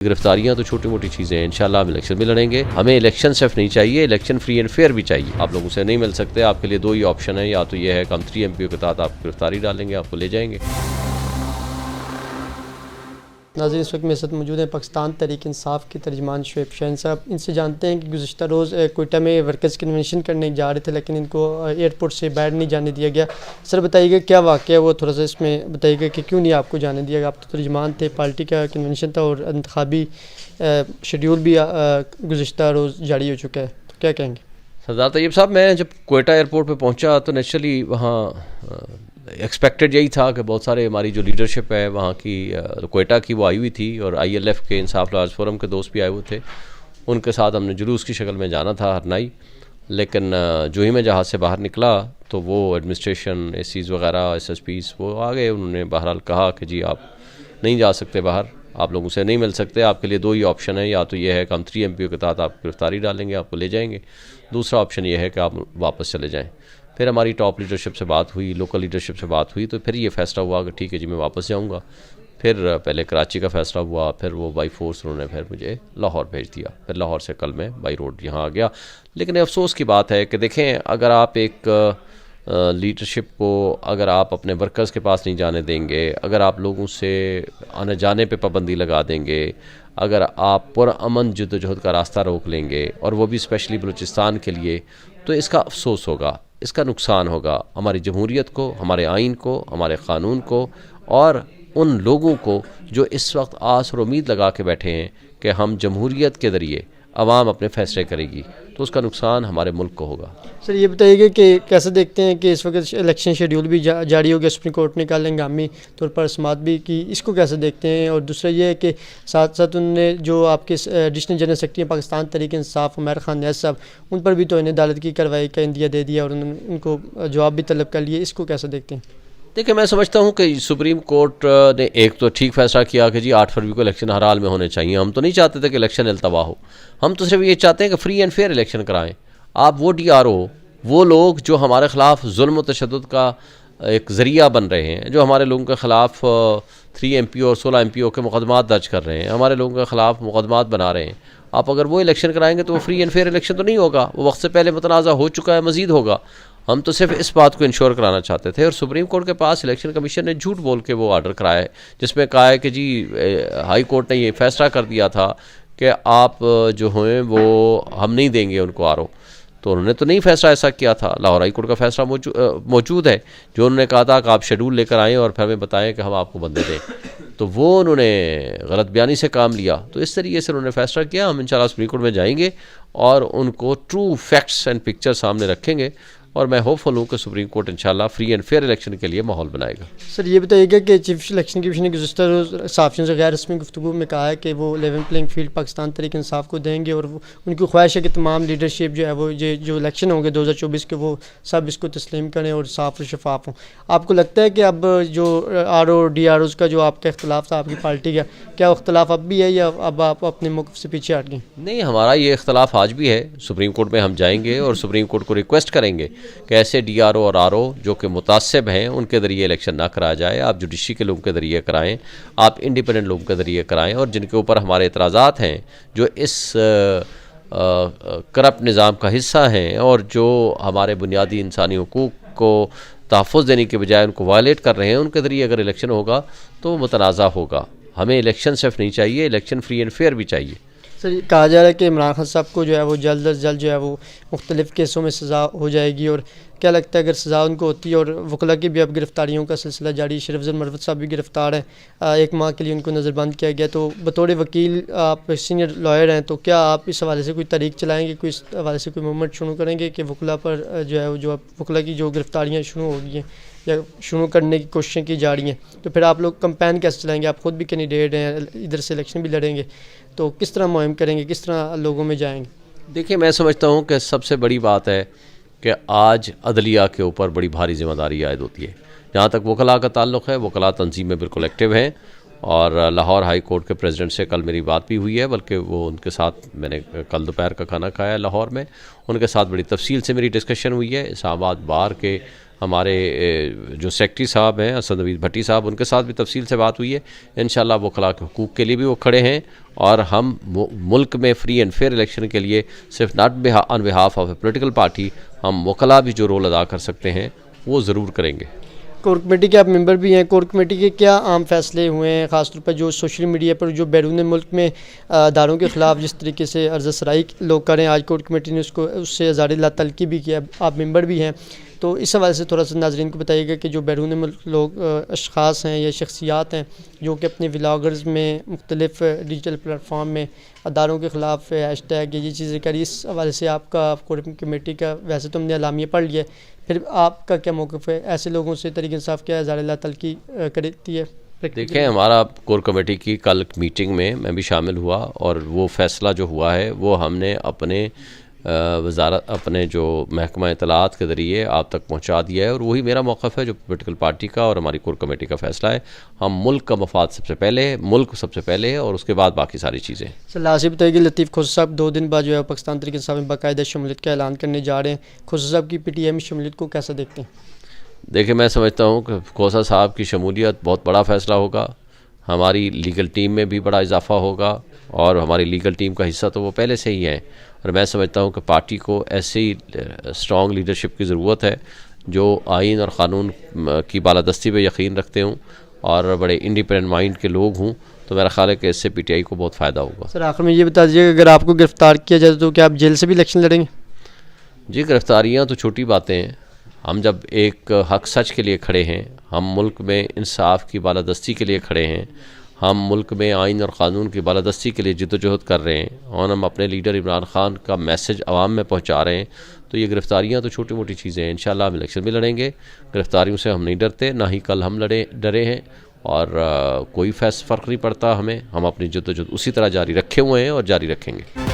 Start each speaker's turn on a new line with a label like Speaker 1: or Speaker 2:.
Speaker 1: गिरफ्तारियां तो छोटी मोटी चीज़ें हैं, इंशाल्लाह हम इलेक्शन में लड़ेंगे। हमें इलेक्शन सिर्फ नहीं चाहिए, इलेक्शन फ्री एंड फेयर भी चाहिए। आप लोगों से नहीं मिल सकते, आपके लिए दो ही ऑप्शन है, या तो ये है कि हम 3 MPO के तहत आप गिरफ्तारी डालेंगे, आपको ले जाएंगे।
Speaker 2: नाज़रीन, इस वक्त मेरे साथ मौजूद हैं पाकिस्तान तहरीक इंसाफ के तर्जमान शुएब शाहीन साहब। इनसे जानते हैं कि गुज़श्ता रोज़ कोयटा में वर्कर्स कन्वेंशन करने जा रहे थे, लेकिन इनको एयरपोर्ट से बाहर नहीं जाने दिया गया। सर बताइएगा क्या वाक़या है, वो थोड़ा सा इसमें बताइएगा कि क्यों नहीं आपको जाने दिया गया। आप तो तर्जमान थे, पार्टी का कन्वेंशन था और इंतखाबी शेड्यूल भी गुज़श्ता रोज़ जारी हो चुका है, तो क्या कहेंगे?
Speaker 1: सरदार तैयब साहब, मैं जब कोयटा एयरपोर्ट पर पहुँचा तो नेचुरली वहाँ एक्सपेक्टेड यही था कि बहुत सारे हमारी जो लीडरशिप है वहाँ की, कोयटा की, वो आई हुई थी, और ILF के इंसाफ लार्ज फोरम के दोस्त भी आए हुए थे। उनके साथ हमने जुलूस की शक्ल में जाना था हरनाई। लेकिन जो ही मैं जहाज़ से बाहर निकला तो वो एडमिनिस्ट्रेशन, ACs वगैरह, SSPs वो आ गए। उन्होंने बहरहाल कहा कि जी आप नहीं जा सकते बाहर, आप लोगों से नहीं मिल सकते, आपके लिए दो ही ऑप्शन है, या तो ये है कि हम 3 MPO के तहत आप गिरफ्तारी डालेंगे, आपको ले जाएंगे। दूसरा ऑप्शन ये है कि आप वापस चले जाएँ। फिर हमारी टॉप लीडरशिप से बात हुई, लोकल लीडरशिप से बात हुई, तो फिर ये फ़ैसला हुआ कि ठीक है जी मैं वापस जाऊंगा। फिर पहले कराची का फ़ैसला हुआ, फिर वो बाई फोर्स उन्होंने फिर मुझे लाहौर भेज दिया। फिर लाहौर से कल मैं बाई रोड यहाँ आ गया। लेकिन अफसोस की बात है कि देखें, अगर आप एक लीडरशिप को अगर आप अपने वर्कर्स के पास नहीं जाने देंगे, अगर आप लोगों से आने जाने पे पाबंदी लगा देंगे, अगर आप पुरअमन जद्दोजहद का रास्ता रोक लेंगे, और वो भी स्पेशली बलूचिस्तान के लिए, तो इसका अफसोस होगा, इसका नुकसान होगा हमारी जमहूरियत को, हमारे आइन को, हमारे क़ानून को, और उन लोगों को जो इस वक्त आस और उम्मीद लगा के बैठे हैं कि हम जमहूरियत के ज़रिए आवाम अपने फ़ैसले करेगी, तो उसका नुकसान हमारे मुल्क को होगा।
Speaker 2: सर ये बताइएगा कि कैसे देखते हैं कि इस वक्त इलेक्शन शेड्यूल भी जारी हो गया, सुप्रीम कोर्ट ने कल हंगामी तौर पर समाअत भी की, इसको कैसे देखते हैं? और दूसरा ये है कि साथ साथ उन्होंने जो आपके additional general secretary Pakistan Tehreek Insaf Umar Khan नैस साहब, उन पर भी तो इन्हें अदालत की कार्रवाई का इंदिया दे दिया और उन्होंने उनको जवाब भी तलब कर लिए, इसको कैसे देखते हैं?
Speaker 1: देखिए, मैं समझता हूँ कि सुप्रीम कोर्ट ने एक तो ठीक फैसला किया कि जी 8 फरवरी को इलेक्शन हर हाल में होने चाहिए। हम तो नहीं चाहते थे कि इलेक्शन अल्तवा हो, हम तो सिर्फ ये चाहते हैं कि फ्री एंड फेयर इलेक्शन कराएं। आप वो DRO, वो लोग जो हमारे ख़िलाफ़ जुल्म व तशद्दुद का एक ज़रिया बन रहे हैं, जो हमारे लोगों के ख़िलाफ़ 3 MPO और 16 MPO के मुकदमात दर्ज कर रहे हैं, हमारे लोगों के ख़िलाफ़ मुकदमात बना रहे हैं, आप अगर वो इलेक्शन कराएंगे तो वो फ्री एंड फेयर इलेक्शन तो नहीं होगा, वो वक्त से पहले मुतनाज़ा हो चुका है, मज़ीद होगा। हम तो सिर्फ इस बात को इंश्योर कराना चाहते थे, और सुप्रीम कोर्ट के पास इलेक्शन कमीशन ने झूठ बोल के वो आर्डर कराया है, जिसमें कहा है कि जी हाई कोर्ट ने ये फैसला कर दिया था कि आप जो हैं वो हम नहीं देंगे उनको RO। तो उन्होंने तो नहीं फैसला ऐसा किया था, लाहौर हाई कोर्ट का फैसला मौजूद है, जो उन्होंने कहा था कि आप शेड्यूल लेकर आएँ और फिर हमें बताएं कि हम आपको बंदे दें। तो वो उन्होंने गलत बयानी से काम लिया। तो इस तरीके से उन्होंने फैसला किया। हम इंशाल्लाह सुप्रीम कोर्ट में जाएंगे और उनको ट्रू फैक्ट्स एंड पिक्चर सामने रखेंगे, और मैं होपफुल हूँ कि सुप्रीम कोर्ट इंशाल्लाह फ्री एंड फेयर इलेक्शन के लिए माहौल बनाएगा।
Speaker 2: सर ये बताइएगा कि चीफ इलेक्शन कमीशन ने गुज़श्ता रोज़ सहाफ़ियों से गैर रस्मी गुफ्तगू में कहा है कि वो level playing field Pakistan Tehreek Insaf को देंगे, और उनकी ख्वाहिश है कि तमाम लीडरशिप जो है वो जो इलेक्शन होंगे 2024 के, वो सब इसको तस्लीम करें और साफ़ और शफाफ हों। आपको लगता है कि अब जो RO DROs का जो आपका इख्तलाफ था आपकी पार्टी का, क्या इख्तलाफ अब भी है, या अब आप अपने मौक़िफ़ से पीछे हट गए?
Speaker 1: नहीं, हमारा ये इख्तलाफ आज भी है। सुप्रीम कोर्ट में हम जाएंगे और सुप्रीम कोर्ट को रिक्वेस्ट करेंगे कि ऐसे DRO और RO जो कि मुतासिब हैं, उनके ज़रिए इलेक्शन ना कराया जाए, आप जुडिशरी के लोगों के ज़रिए कराएं, आप इंडिपेंडेंट लोगों के ज़रिए कराएं, और जिनके ऊपर हमारे एतराज़ात हैं, जो इस करप्ट निज़ाम का हिस्सा हैं और जो हमारे बुनियादी इंसानी हुकूक को तहफ़्फ़ुज़ देने के बजाय उनको वायलेट कर रहे हैं, उनके ज़रिए अगर इलेक्शन होगा तो मुतनाज़ा होगा। हमें इलेक्शन सिर्फ नहीं चाहिए, इलेक्शन फ्री एंड फेयर भी चाहिए।
Speaker 2: सर कहा जा रहा है कि इमरान खान साहब को जो है वो जल्द अज जल्द जो है वो मुख्तलिफ़ केसों में सज़ा हो जाएगी, और क्या लगता है अगर सज़ा उनको होती है? और वकला की भी अब गिरफ़्तारियों का सिलसिला जारी, शरीफ ज़र मरवत साहब भी गिरफ़्तार हैं, 1 माह के लिए उनको नज़रबंद किया गया। तो बतौर वकील आप सीनियर लॉयर हैं, तो क्या आप इस हवाले से कोई तहरीक चलाएँगे, कोई इस हवाले से कोई मूवमेंट शुरू करेंगे कि वकला पर जो है जो वकला की जो गिरफ़्तारियाँ शुरू हो गई हैं या शुरू करने की कोशिशें की जा रही हैं, तो फिर आप लोग कैंपेन कैसे चलाएंगे? आप ख़ुद भी कैंडिडेट हैं, इधर से इलेक्शन भी लड़ेंगे, तो किस तरह मुहिम करेंगे, किस तरह लोगों में जाएंगे?
Speaker 1: देखिए, मैं समझता हूँ कि सबसे बड़ी बात है कि आज अदलिया के ऊपर बड़ी भारी जिम्मेदारी आयद होती है। जहाँ तक वकला का ताल्लुक़ है, वकला तंजीमें बिल्कुल एक्टिव हैं, और लाहौर हाई कोर्ट के प्रेसिडेंट से कल मेरी बात भी हुई है, बल्कि वो उनके साथ मैंने कल दोपहर का खाना खाया लाहौर में, उनके साथ बड़ी तफसील से मेरी डिस्कशन हुई है। इस्लामाबाद बार के हमारे जो सेक्रेटरी साहब हैं असद नवीद भट्टी साहब, उनके साथ भी तफसील से बात हुई है। इंशाल्लाह वकला के हुकूक़ के लिए भी वो खड़े हैं और हम मुल्क में फ्री एंड फेयर इलेक्शन के लिए सिर्फ not on behalf of A political party, हम वकला भी जो रोल अदा कर सकते हैं वो ज़रूर करेंगे।
Speaker 2: कोर कमेटी के आप मेंबर भी हैं, कोर कमेटी के क्या आम फैसले हुए हैं, ख़ासतौर पर जो सोशल मीडिया पर जो बैरून मुल्क में अदारों के ख़िलाफ़ जिस तरीके से अर्ज़सराई लोग करें, आज कोर कमेटी ने उससे अज़ार तल्क़ी भी किया, आप मेंबर भी हैं, तो इस हवाले से थोड़ा सा नाज़रीन को बताइएगा कि जो बैरून मुल्क लोग अशख़ास हैं या शख्सियात हैं जो कि अपने व्लॉगर्स में मुख्तलिफ़ डिजिटल प्लेटफॉर्म में अदारों के ख़िलाफ़ हैशटैग ये चीज़ें करी, इस हवाले से आपका कोर कमेटी का, वैसे तो हमने अलामिया पढ़ लिया, फिर आपका क्या मौक़िफ़ है? ऐसे लोगों से तरीक़े इंसाफ़ क्या अज़ार तल्क़ी करती है?
Speaker 1: देखें, हमारा कोर कमेटी की कल मीटिंग में मैं भी शामिल हुआ और वो फ़ैसला जो हुआ है वो हमने अपने वज़ारत अपने जो महकमा इत्तलाआत के ज़रिए आप तक पहुंचा दिया है और वही मेरा मौक़िफ़ है जो पोलिटिकल पार्टी का और हमारी कोर कमेटी का फ़ैसला है। हम मुल्क का मफाद सबसे पहले है, मुल्क सबसे पहले है और उसके बाद बाकी सारी चीज़ें।
Speaker 2: सर लास्ट बताइए, लतीफ़ खोसा साहब 2 दिन बाद जो है पाकिस्तान तहरीक इंसाफ में बाकायदा शमूलियत का ऐलान करने जा रहे हैं, खोसा साहब की PTI में शमूलियत को कैसा देखते हैं?
Speaker 1: देखिए, मैं समझता हूँ कि खोसा साहब की शमूलियत बहुत बड़ा फ़ैसला होगा, हमारी लीगल टीम में भी बड़ा इजाफ़ा होगा और हमारी लीगल टीम का हिस्सा तो वो पहले से ही है और मैं समझता हूँ कि पार्टी को ऐसी स्ट्रॉन्ग लीडरशिप की ज़रूरत है जो आइन और क़ानून की बालादस्ती पे यकीन रखते हों और बड़े इंडिपेंडेंट माइंड के लोग हों, तो मेरा ख़्याल है कि इससे PTI को बहुत फ़ायदा होगा।
Speaker 2: सर आखिर में ये बता दीजिए, अगर आपको गिरफ़्तार किया जाए तो क्या आप जेल से भी इलेक्शन लड़ेंगे?
Speaker 1: जी, गिरफ़्तारियाँ तो छोटी बातें हैं, हम जब एक हक सच के लिए खड़े हैं, हम मुल्क में इंसाफ की बालादस्ती के लिए खड़े हैं, हम मुल्क में आइन और क़ानून की बालादस्ती के लिए जिद्दोजहद कर रहे हैं और हम अपने लीडर इमरान खान का मैसेज आवाम में पहुंचा रहे हैं, तो ये गिरफ़्तारियाँ तो छोटी मोटी चीज़ें हैं। इंशाल्लाह हम इलेक्शन भी लड़ेंगे, गिरफ़्तारियों से हम नहीं डरते, ना ही कल हम डरे हैं और कोई फ़र्क नहीं पड़ता हमें, हम अपनी जिद्दोजहद उसी तरह जारी रखे हुए हैं और जारी रखेंगे।